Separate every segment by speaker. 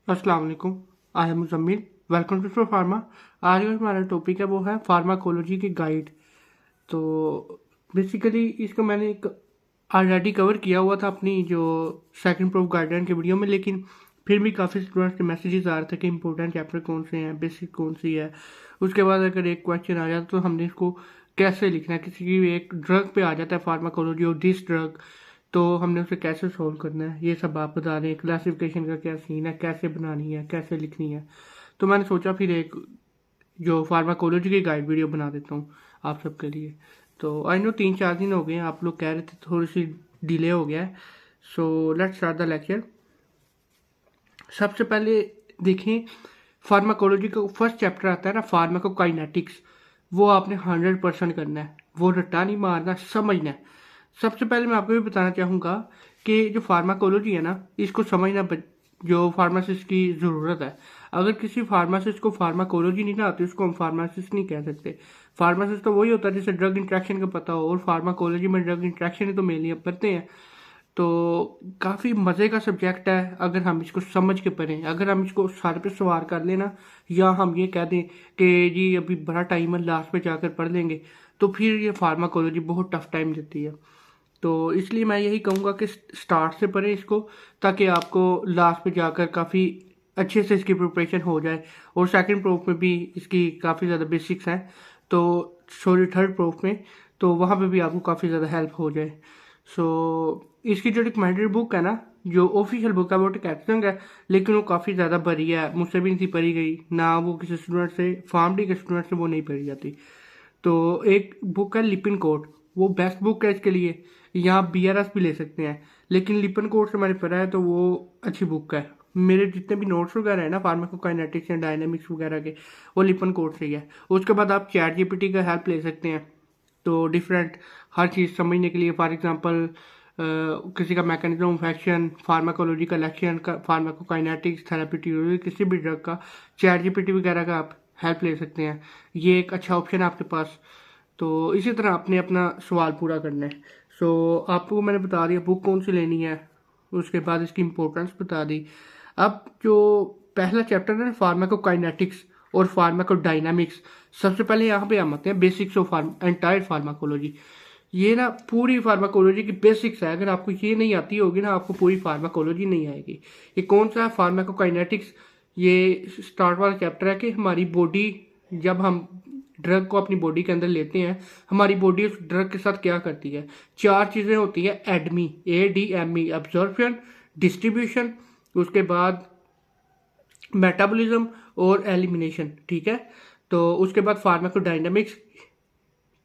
Speaker 1: अस्सलाम वालेकुम। I am Muzammil. Welcome to pharma. आज का हमारा टॉपिक है वो है फार्माकोलॉजी की गाइड। तो बेसिकली इसको मैंने एक ऑलरेडी कवर किया हुआ था अपनी जो सेकंड प्रूफ गाइडलाइन की वीडियो में, लेकिन फिर भी काफ़ी स्टूडेंट्स के मैसेजेस आ रहे थे कि इंपॉर्टेंट चैप्टर कौन से हैं, बेसिक कौन सी है। उसके बाद अगर एक क्वेश्चन आ जाता तो हमने इसको कैसे लिखना है, किसी की भी एक ड्रग पे आ जाता है फार्माकोलॉजी और दिस ड्रग, तो हमने उसे कैसे सोल्व करना है ये सब आप बता दें। क्लासिफिकेशन का क्या सीन है, कैसे बनानी है, कैसे लिखनी है। तो मैंने सोचा फिर एक जो फार्माकोलॉजी की गाइड वीडियो बना देता हूँ आप सबके लिए। तो आई नो 3-4 दिन हो गए हैं, आप लोग कह रहे थे थोड़ी सी डिले हो गया है। So let's start the lecture. सबसे पहले देखें, फार्माकोलॉजी का फर्स्ट चैप्टर आता है ना, फार्माकोकाइनेटिक्स। वो आपने 100% करना है, वो रट्टा नहीं मारना, समझना है। सबसे पहले मैं आपको ये बताना चाहूँगा कि जो फार्माकोलॉजी है ना, इसको समझना जो फार्मासिस्ट की ज़रूरत है। अगर किसी फार्मासिस्ट को फार्माकोलॉजी नहीं ना आती, उसको हम फार्मासिस्ट नहीं कह सकते। फार्मासिस्ट तो वही होता है जिसे ड्रग इंट्रैक्शन का पता हो, और फार्माकोलॉजी में ड्रग इंट्रैक्शन ही तो मेनली अब पढ़ते हैं। तो काफ़ी मज़े का सब्जेक्ट है अगर हम इसको समझ के पढ़ें। अगर हम इसको सर पे सवार कर लेना, या हम ये कह दें कि जी अभी बड़ा टाइम है लास्ट में जाकर पढ़ लेंगे, तो फिर ये फार्माकोलॉजी बहुत टफ टाइम देती है। तो इसलिए मैं यही कहूँगा कि स्टार्ट से पढ़ें इसको, ताकि आपको लास्ट में जाकर काफ़ी अच्छे से इसकी प्रिपरेशन हो जाए। और सेकंड प्रूफ में भी इसकी काफ़ी ज़्यादा बेसिक्स हैं, तो सॉरी थर्ड प्रूफ में, तो वहाँ पे भी आपको काफ़ी ज़्यादा हेल्प हो जाए। सो इसकी जो रिकमेंडेड बुक है ना, जो ऑफिशियल बुक है वो टेक्सटंग है, लेकिन वो काफ़ी ज़्यादा बड़ी है, मुझसे भी नहीं थी पढ़ी गई ना, वो किसी स्टूडेंट से फार्म डी के स्टूडेंट से वो नहीं पढ़ी जाती। तो एक बुक है लिपिन कोड, वो बेस्ट बुक है इसके लिए। यहाँ BRS भी ले सकते हैं, लेकिन लिपिन कोड से मैंने पढ़ा है तो वो अच्छी बुक है। मेरे जितने भी नोट्स वगैरह है ना फार्माकोकाइनेटिक्स या डायनामिक्स वगैरह के, वो लिपिन कोड से ही है। उसके बाद आप चैट जीपीटी का हेल्प ले सकते हैं, तो डिफरेंट हर चीज़ समझने के लिए। फॉर एग्जांपल किसी का मैकेनिज्म ऑफ एक्शन, फार्माकोलॉजी का लक्षण, फार्माकोकाइनेटिक्स, थेराप्यूटिक, किसी भी ड्रग का चैट जीपीटी वगैरह का आप हेल्प ले सकते हैं। ये एक अच्छा ऑप्शन है आपके पास। तो इसी तरह आपने अपना सवाल पूरा करना है। सो आपको मैंने बता दिया बुक कौन सी लेनी है, उसके बाद इसकी इम्पोर्टेंस बता दी। अब जो पहला चैप्टर है ना, फार्माकोकाइनेटिक्स और फार्माकोडायनामिक्स, सबसे पहले यहाँ पे हम आते हैं बेसिक्स ऑफ एंटायर फार्माकोलॉजी। ये ना पूरी फार्माकोलॉजी की बेसिक्स है। अगर आपको ये नहीं आती होगी ना, आपको पूरी फार्माकोलॉजी नहीं आएगी। ये कौन सा है फार्माकोकाइनेटिक्स? ये स्टार्ट वाला चैप्टर है कि हमारी बॉडी, जब हम ड्रग को अपनी बॉडी के अंदर लेते हैं, हमारी बॉडी उस ड्रग के साथ क्या करती है। 4 चीज़ें होती है एडमी, ADME, एब्जॉर्प्शन, डिस्ट्रीब्यूशन, उसके बाद मेटाबॉलिज्म और एलिमिनेशन। ठीक है, तो उसके बाद फार्माकोडायनामिक्स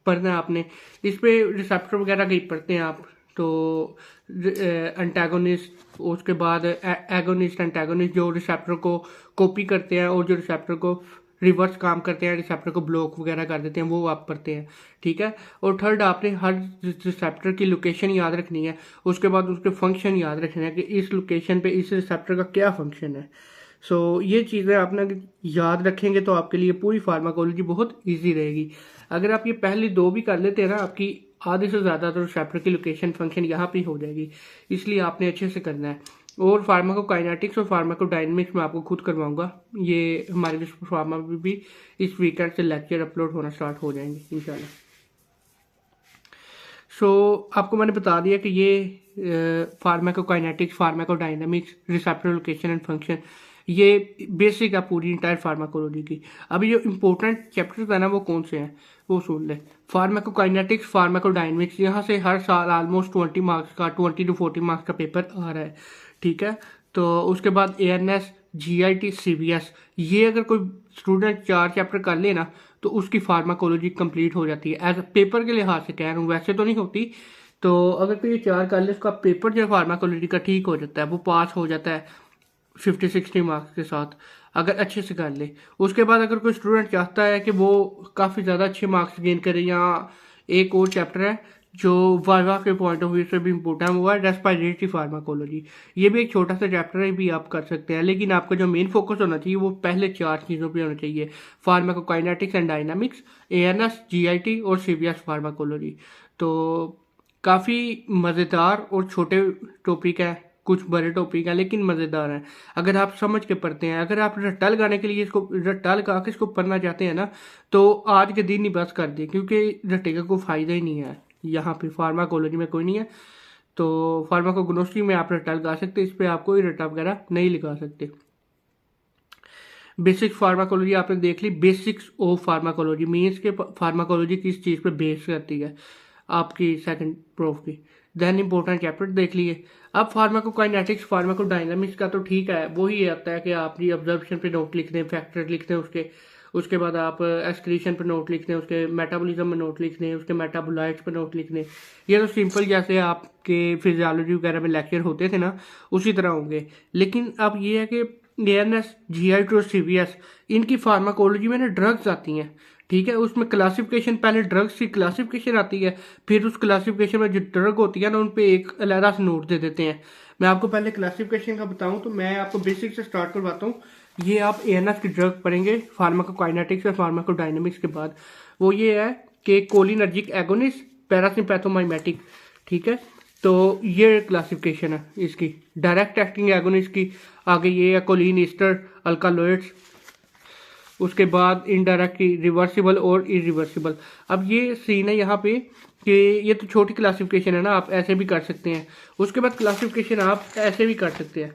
Speaker 1: पढ़ना है आपने। इस पे रिसेप्टर वगैरह कहीं पढ़ते हैं आप, तो एंटागोनिस्ट, उसके बाद एगोनिस्ट, एंटागोनिस्ट, जो रिसेप्टर को कॉपी करते हैं और जो रिसेप्टर को रिवर्स काम करते हैं, रिसेप्टर को ब्लॉक वगैरह कर देते हैं, वो आप पढ़ते हैं। ठीक है, और थर्ड आपने हर रिसेप्टर की लोकेशन याद रखनी है, उसके बाद उसके फंक्शन याद रखने हैं कि इस लोकेशन पे इस रिसेप्टर का क्या फंक्शन है। सो ये चीज़ें आप ना याद रखेंगे तो आपके लिए पूरी फार्माकोलॉजी बहुत ईजी रहेगी। अगर आप ये पहले 2 भी कर लेते हैं ना, आपकी आधे से ज़्यादा तो चैप्टर की लोकेशन फंक्शन यहाँ पे हो जाएगी। इसलिए आपने अच्छे से करना है। और फार्माकोकाइनेटिक्स और फार्माकोडायनामिक्स में आपको खुद करवाऊंगा। ये हमारे विश्व फार्मा में भी इस वीकेंड से लेक्चर अपलोड होना स्टार्ट हो जाएंगे इंशाल्लाह। सो आपको मैंने बता दिया कि ये pharmacokinetics, pharmacodynamics, receptor location and function, ये बेसिक है पूरी इंटायर फार्माकोलॉजी की। अभी जो इम्पोर्टेंट चैप्टर्स है ना, वो कौन से हैं वो सुन ले। फार्माकोकाइनेटिक्स, फार्माकोडायनामिक्स, यहाँ से हर साल ऑलमोस्ट 20 मार्क्स का, 20 to 40 मार्क्स का पेपर आ रहा है। ठीक है, तो उसके बाद ANS, GIT, CVS, ये अगर कोई स्टूडेंट 4 चैप्टर कर ले ना, तो उसकी फार्माकोलॉजी कंप्लीट हो जाती है। एज पेपर के लिहाज से कह रहा हूँ, वैसे तो नहीं होती। तो अगर कोई ये 4 कर ले, उसका पेपर जो फार्माकोलॉजी का ठीक हो जाता है, वो पास हो जाता है 50-60 मार्क्स के साथ, अगर अच्छे से कर ले। उसके बाद अगर कोई स्टूडेंट चाहता है कि वो काफ़ी ज़्यादा अच्छे मार्क्स गेन करे, या एक और चैप्टर है जो वाइवा के पॉइंट ऑफ व्यू से भी इम्पोर्टेंट हुआ है, रेस्पिरेटरी फार्माकोलॉजी। ये भी एक छोटा सा चैप्टर है, भी आप कर सकते हैं, लेकिन आपका जो मेन फोकस होना चाहिए वो पहले 4 चीज़ों पे होना चाहिए। Pharmacokinetics and dynamics, ANS, GIT और CVS फार्माकोलॉजी। तो काफ़ी मज़ेदार और छोटे टॉपिक है, कुछ बड़े टॉपिक हैं लेकिन मज़ेदार हैं अगर आप समझ के पढ़ते हैं। अगर आप रट्टा लगाने के लिए इसको रट्टा लगा के इसको पढ़ना चाहते हैं ना, तो आज के दिन ही बस कर दिए, क्योंकि रट्टे का कोई फ़ायदा ही नहीं है। यहाँ पे फार्माकोलॉजी में कोई नहीं है, तो फार्माकोग्नोस्टिक में आप रट्टा लगा सकते, इस पर आप कोई रट्टा वगैरह नहीं लगा सकते। बेसिक फार्माकोलॉजी आपने देख ली। बेसिक्स ऑफ फार्माकोलॉजी मीन्स के फार्माकोलॉजी किस चीज़ पे बेस करती है आपकी सेकंड प्रूफ की। देन इंपॉर्टेंट चैप्टर देख लिए। अब फार्माकोकाइनेटिक्स फार्माकोडायनामिक्स का तो ठीक है, वही आता है कि आपकी ऑब्जर्वेशन पे नोट लिख दें, फैक्टर लिख दें, उसके बाद आप एक्सक्रीशन पर नोट लिख दें, उसके मेटाबॉलिज्म में नोट लिख दें, उसके मेटाबोलाइट्स पर नोट लिख दें। ये तो सिंपल जैसे आपके फिजियोलॉजी वगैरह में लेक्चर होते थे ना, उसी तरह होंगे। लेकिन अब ये है कि ANS, GI और CVS इनकी फार्माकोलॉजी में ना ड्रग्स आती हैं, ठीक है। उसमें क्लासिफिकेशन, पहले ड्रग्स की क्लासिफिकेशन आती है, फिर उस क्लासिफिकेशन में जो ड्रग होती है ना उन पे एक अलहदा से नोट दे देते हैं। मैं आपको पहले क्लासिफिकेशन का बताऊं तो मैं आपको बेसिक से स्टार्ट करवाता हूँ। ये आप ANS की ड्रग पढ़ेंगे फार्माकोकाइनेटिक्स और फार्माकोडायनामिक्स के बाद। वो ये है कि कोलिनर्जिक एगोनिस्ट, पैरासिम्पैथोमाइमेटिक, ठीक है। तो ये क्लासिफिकेशन है इसकी। डायरेक्ट एक्टिंग एगोनिस्ट की आगे ये है कोलिन ईस्टर अल्कालॉइड्स, उसके बाद इनडायरेक्ट की रिवर्सिबल और इरिवर्सिबल। अब ये सीन है यहाँ पे कि ये तो छोटी क्लासिफिकेशन है ना, आप ऐसे भी कर सकते हैं। उसके बाद क्लासिफिकेशन आप ऐसे भी कर सकते हैं।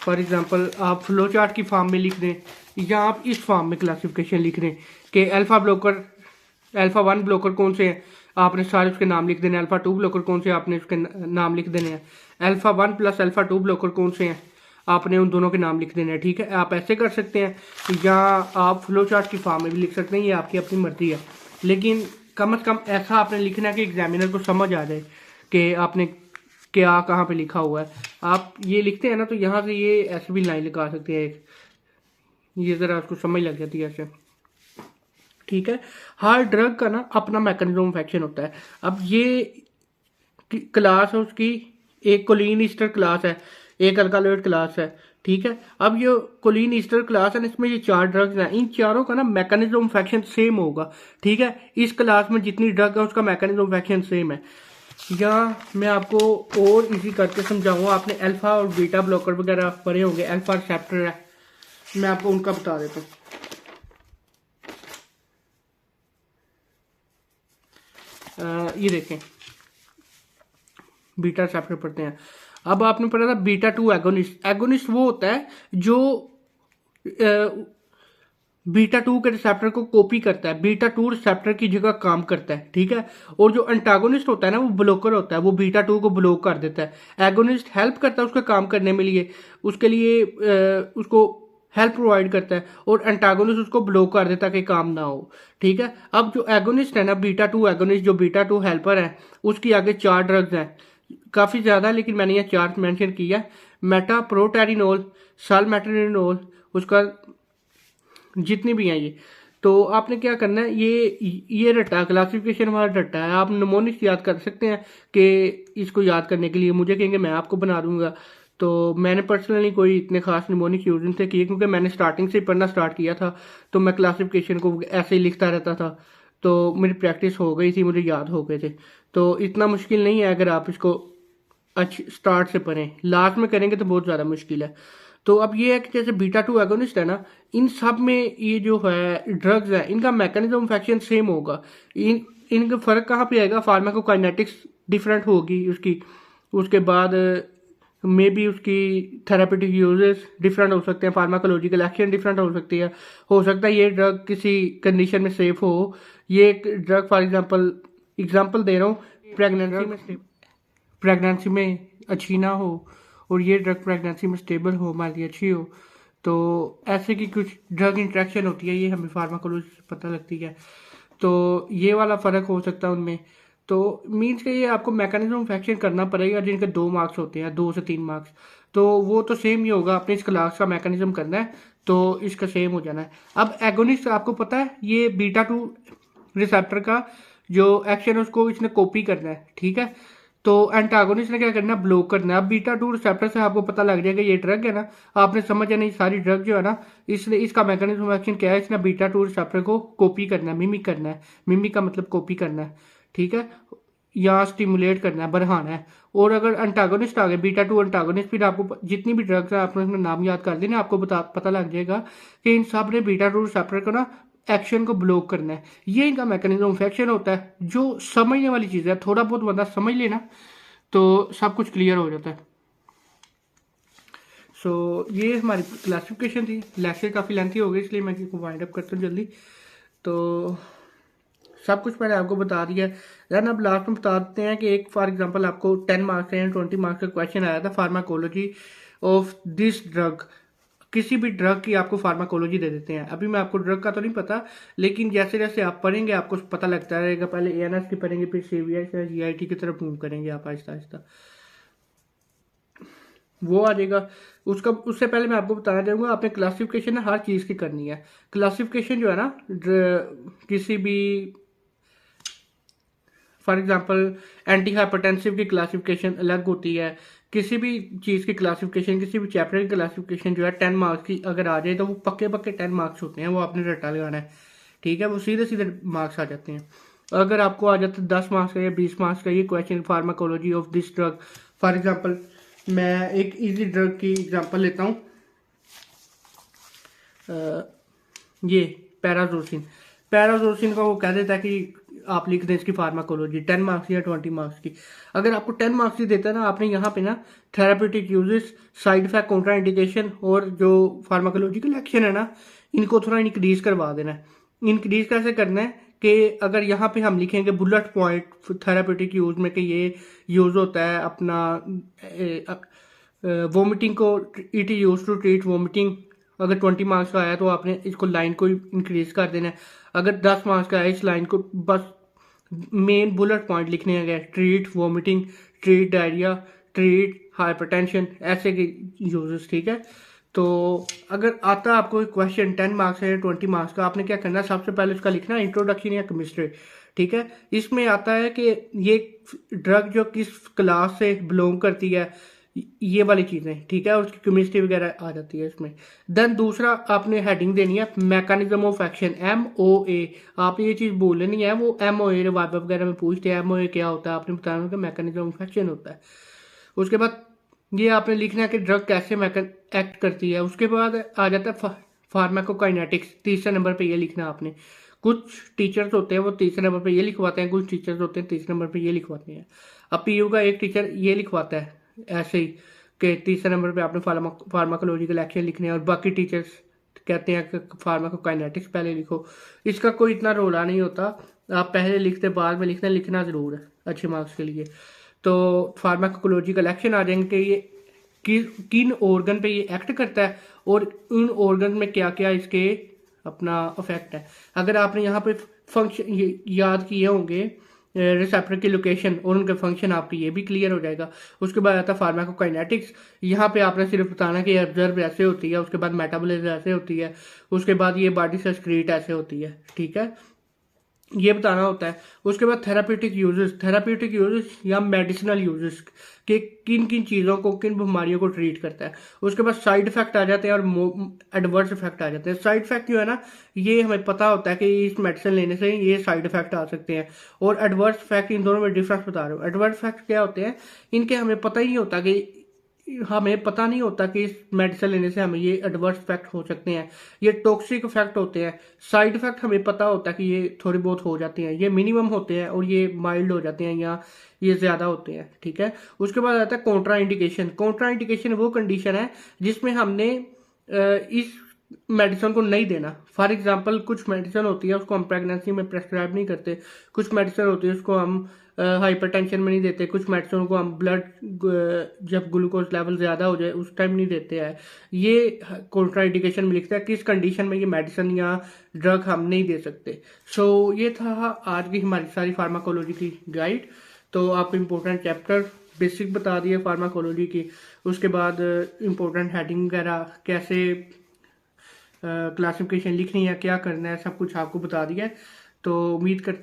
Speaker 1: फॉर एग्जांपल आप फ्लो चार्ट की फॉर्म में लिख दें, या आप इस फॉर्म में क्लासिफिकेशन लिख दें कि अल्फा 1 ब्लॉकर कौन से हैं, आपने सारे उसके नाम लिख देने। अल्फा 2 ब्लॉकर कौन से, आपने उसके नाम लिख देने हैं। अल्फा 1 प्लस अल्फा 2 ब्लॉकर कौन से हैं, आपने उन दोनों के नाम लिख देने हैं, ठीक है। आप ऐसे कर सकते हैं, या आप फ्लो चार्ट की फॉर्म में भी लिख सकते हैं, ये आपकी अपनी मर्जी है। लेकिन कम से कम ऐसा आपने लिखना है कि एग्जामिनर को समझ आ जाए कि आपने क्या कहाँ पे लिखा हुआ है। आप ये लिखते हैं ना, तो यहाँ से ये ऐसे भी लाइन लगा सकते हैं एक, ये ज़रा उसको समझ लग जाती है ऐसे, ठीक है। हर ड्रग का ना अपना मैकेनिज्म ऑफ एक्शन होता है। अब ये क्लास है उसकी, एक कोलिन ईस्टर क्लास है, एक अल्कालॉइड क्लास है, ठीक है। अब ये कोलिन ईस्टर क्लास है, इसमें ये 4 ड्रग्स हैं, इन चारों का ना मैकेनिज्म ऑफ एक्शन सेम होगा, ठीक है। इस क्लास में जितनी ड्रग है उसका मैकेनिज्म ऑफ एक्शन सेम है। या मैं आपको और इजी करके समझाऊंगा। आपने अल्फा और बीटा ब्लॉकर वगैरह पढ़े होंगे, अल्फा रिसेप्टर है, मैं आपको उनका बता देता हूँ। ये देखें, बीटा रिसेप्टर पढ़ते हैं। अब आपने पढ़ा था बीटा 2 एगोनिस्ट। एगोनिस्ट वो होता है जो बीटा 2 के रिसेप्टर को कॉपी करता है, बीटा 2 रिसेप्टर की जगह काम करता है, ठीक है। और जो एंटागोनिस्ट होता है ना, वो ब्लॉकर होता है, वो बीटा 2 को ब्लॉक कर देता है। एगोनिस्ट हेल्प करता है उसका काम करने में लिए, उसके लिए उसको हेल्प प्रोवाइड करता है, और एंटागोनिस्ट उसको ब्लॉक कर देता है कि काम ना हो, ठीक है। अब जो एगोनिस्ट है ना, बीटा 2 एगोनिस्ट, जो बीटा 2 हेल्पर है, उसकी आगे 4 ड्रग्स हैं, काफ़ी ज़्यादा, लेकिन मैंने ये 4 मेंशन किया। मेटाप्रोटेरिनोल, सालमेट्रिनोल, उसका जितनी भी हैं ये। तो आपने क्या करना है, ये रट्टा क्लासिफिकेशन वाला रट्टा है, आप निमोनिक्स याद कर सकते हैं कि इसको याद करने के लिए मुझे कहेंगे मैं आपको बना दूंगा। तो मैंने पर्सनली कोई इतने खास निमोनिक्स यूज नहीं थे किए, क्योंकि मैंने स्टार्टिंग से ही पढ़ना स्टार्ट किया था, तो मैं क्लासिफिकेशन को ऐसे ही लिखता रहता था, तो मेरी प्रैक्टिस हो गई थी, मुझे याद हो गए थे। तो इतना मुश्किल नहीं है अगर आप इसको अच्छी स्टार्ट से पढ़ें, लास्ट में करेंगे तो बहुत ज़्यादा मुश्किल है। तो अब ये है कि जैसे बीटा 2 एगोनिस्ट है ना, इन सब में ये जो है ड्रग्स है, इनका मैकेनिज्म ऑफ एक्शन सेम होगा। इनका फ़र्क कहाँ पे आएगा, फार्माकोकाइनेटिक्स डिफरेंट होगी उसकी, उसके बाद मे बी उसकी थेरापेटिक यूजेस डिफरेंट हो सकते हैं, फार्माकोलॉजिकल एक्शन डिफरेंट हो सकती है। हो सकता है ये ड्रग किसी कंडीशन में सेफ हो। ये ड्रग फॉर एग्जाम्पल दे रहा हूँ, प्रेगनेंसी में अच्छी ना हो, और ये ड्रग प्रेगनेंसी में स्टेबल हो, हमारे लिए अच्छी हो। तो ऐसे की कुछ ड्रग इंट्रैक्शन होती है, ये हमें फार्माकोलॉजी से पता लगती है। तो ये वाला फ़र्क हो सकता है उनमें। तो मीन्स के ये आपको मैकेनिज्म ऑफ एक्शन करना पड़ेगा, जिनके 2 मार्क्स होते हैं, 2 से 3 मार्क्स, तो वो तो सेम ही होगा। अपने इस क्लास का मैकेनिज्म करना है तो इसका सेम हो जाना है। अब एगोनिस्ट आपको पता है, ये बीटा 2 रिसेप्टर का जो एक्शन है उसको इसने कॉपी करना है, ठीक है। तो एंटागोनिस्ट ने क्या करना है, ब्लॉक करना है। अब बीटा 2 रिसेप्टर से आपको पता लग जाएगा ये ड्रग है ना, आपने समझ नहीं, सारी ड्रग जो है ना, इसलिए इसका मैकेनिज्म ऑफ एक्शन क्या है, इसने बीटा 2 रिसेप्टर को कॉपी करना है, मिमिक करना है। मिमिक का मतलब कॉपी करना है, ठीक है। या स्टिमुलेट करना है, बढ़ाना है। और अगर अंटागोनिस्ट आ गए, बीटा 2 अंटागोनिस्ट, फिर आपको जितनी भी ड्रग्स है आपने नाम याद कर देना, आपको पता लग जाएगा कि इन सब ने बीटा 2 रिसेप्टर को ना एक्शन को ब्लॉक करना है। ये इनका मैकेनिज्म ऑफ एक्शन होता है, जो समझने वाली चीज़ है। थोड़ा बहुत बंदा समझ लेना तो सब कुछ क्लियर हो जाता है। ये हमारी क्लासिफिकेशन थी। लेक्चर काफ़ी लेंथी हो गई, इसलिए मैं इसको वाइंड अप करता हूँ जल्दी। तो सब कुछ मैंने आपको बता दिया है। देन अब लास्ट में बता देते हैं कि एक फॉर एग्जांपल आपको 10 मार्क्स का या 20 मार्क्स का क्वेश्चन आया था, फार्माकोलॉजी ऑफ दिस ड्रग। किसी भी ड्रग की आपको फार्माकोलॉजी दे देते हैं। अभी मैं आपको ड्रग का तो नहीं पता, लेकिन जैसे जैसे आप पढ़ेंगे आपको पता लगता रहेगा। पहले एएनएस की पढ़ेंगे, फिर सीवीएस या जीआईटी की तरफ मूव करेंगे आप आहिस्ता आहिस्ता, वो आ जाएगा। उससे पहले मैं आपको बताना चाहूँगा, आपने क्लासिफिकेशन हर चीज़ की करनी है। क्लासिफिकेशन जो है ना, किसी भी फॉर एग्जांपल एंटी हाइपरटेंसिव की क्लासिफिकेशन अलग होती है। किसी भी चीज़ की क्लासिफिकेशन, किसी भी चैप्टर की क्लासिफिकेशन जो है 10 मार्क्स की अगर आ जाए तो वो पक्के 10 मार्क्स होते हैं, वो आपने रट्टा लगाना है, ठीक है। वो सीधे सीधे मार्क्स आ जाते हैं। अगर आपको आ जाता है 10 मार्क्स का या 20 मार्क्स का ये question, pharmacology of this drug, for example मैं एक इजी ड्रग की एग्जांपल लेता हूँ, ये पैराजोसिन। पैराजोसिन का वो कह देता है कि आप लिख दें इसकी फार्माकोलॉजी 10 मार्क्स या 20 मार्क्स की। अगर आपको 10 मार्क्स ही देता है ना, आपने यहाँ पे ना therapeutic uses, side effect, Contra indication और जो फार्माकोलॉजिकल एक्शन है ना, इनको थोड़ा इंक्रीज करवा देना है। इंक्रीज कैसे करना है कि अगर यहाँ पे हम लिखेंगे बुलेट पॉइंट थेरापेटिक यूज में कि ये यूज होता है अपना वोमिटिंग को, it is use to treat vomiting. अगर 20 मार्क्स का आया तो आपने इसको लाइन को इंक्रीज कर देना है। अगर 10 मार्क्स का आया इस लाइन को बस मेन बुलेट पॉइंट लिखने हैं, treat vomiting, treat diarrhoea, treat hypertension, ऐसे के यूजेस, ठीक है। तो अगर आता है आपको क्वेश्चन 10 मार्क्स है या 20 मार्क्स का, आपने क्या करना है, सबसे पहले उसका लिखना है इंट्रोडक्शन या केमिस्ट्री, ठीक है। इसमें आता है कि ये ड्रग जो किस क्लास से बिलोंग करती है, ये वाली चीज़ें, ठीक है। उसकी केमिस्ट्री वगैरह आ जाती है इसमें। देन दूसरा आपने हेडिंग देनी है मैकेनिज्म ऑफ एक्शन, MOA। आपने ये चीज़ बोल लेनी है, वो MOA वाइब वगैरह में पूछते हैं MOA क्या होता है, आपने बताना कि मैकेनिज्म ऑफ एक्शन होता है। उसके बाद ये आपने लिखना है कि ड्रग कैसे एक्ट करती है। उसके बाद आ जाता है फार्माकोकाइनेटिक्स, तीसरे नंबर पे ये लिखना है आपने। कुछ टीचर्स होते हैं वो तीसरे नंबर पे ये लिखवाते हैं, कुछ टीचर्स होते हैं तीसरे नंबर पे ये लिखवाते हैं। अब PU का एक टीचर ये लिखवाता है ऐसे ही कि तीसरे नंबर पे आपने फार्माकोलॉजिकल एक्शन लिखने हैं, और बाकी टीचर्स कहते हैं कि फार्माकोकाइनेटिक्स पहले लिखो। इसका कोई इतना रोला नहीं होता, आप पहले लिखते बाद में लिखना ज़रूर है अच्छे मार्क्स के लिए। तो फार्माकोलॉजिकल एक्शन आ जाएंगे कि ये किन ऑर्गन पे ये एक्ट करता है और उन ऑर्गन में क्या क्या इसके अपना इफेक्ट है। अगर आपने यहाँ पे फंक्शन याद किए होंगे, रिसेप्टर की लोकेशन और उनके फंक्शन, आपकी ये भी क्लियर हो जाएगा। उसके बाद आता है फार्माकोकाइनेटिक्स। यहाँ पे आपने सिर्फ बताना कि ऑब्जर्व ऐसे होती है, उसके बाद मेटाबॉलिज्म ऐसे होती है, उसके बाद ये बॉडी से एक्सक्रीट ऐसे होती है, ठीक है, ये बताना होता है। उसके बाद थेराप्यूटिक यूजेस या मेडिसिनल यूजेस कि किन किन चीज़ों को, किन बीमारियों को ट्रीट करता है। उसके बाद साइड इफेक्ट आ जाते हैं और एडवर्स इफेक्ट आ जाते हैं। साइड इफेक्ट जो है ना, ये हमें पता होता है कि इस मेडिसिन लेने से ये साइड इफेक्ट आ सकते हैं, और एडवर्स इफेक्ट, इन दोनों में डिफरेंस बता रहे हो। एडवर्स इफेक्ट क्या होते हैं, इनके हमें पता ही नहीं होता कि इस मेडिसिन लेने से हमें ये एडवर्स इफेक्ट हो सकते हैं, ये टॉक्सिक इफेक्ट होते हैं। साइड इफेक्ट हमें पता होता है कि ये थोड़ी बहुत हो जाते हैं, ये मिनिमम होते हैं और ये माइल्ड हो जाते हैं या ये ज़्यादा होते हैं, ठीक है। उसके बाद आता है कॉन्ट्रा इंडिकेशन वो कंडीशन है जिसमें हमने इस मेडिसिन को नहीं देना। फॉर एग्जांपल कुछ मेडिसिन होती है उसको हम प्रेगनेंसी में प्रेस्क्राइब नहीं करते, कुछ मेडिसिन होती है उसको हम हाइपरटेंशन में नहीं देते, कुछ मेडिसिन को हम ब्लड जब ग्लूकोज लेवल ज़्यादा हो जाए उस टाइम नहीं देते हैं। ये कॉन्ट्राइंडिकेशन में लिखता है किस कंडीशन में ये मेडिसिन या ड्रग हम नहीं दे सकते। ये था आज की हमारी सारी फार्माकोलॉजी की गाइड। तो आप इम्पोर्टेंट चैप्टर बेसिक बता दिए फार्माकोलॉजी की, उसके बाद इम्पोर्टेंट हेडिंग वगैरह कैसे क्लासिफिकेशन लिखनी है, क्या करना है, सब कुछ आपको बता दिया है। तो उम्मीद कर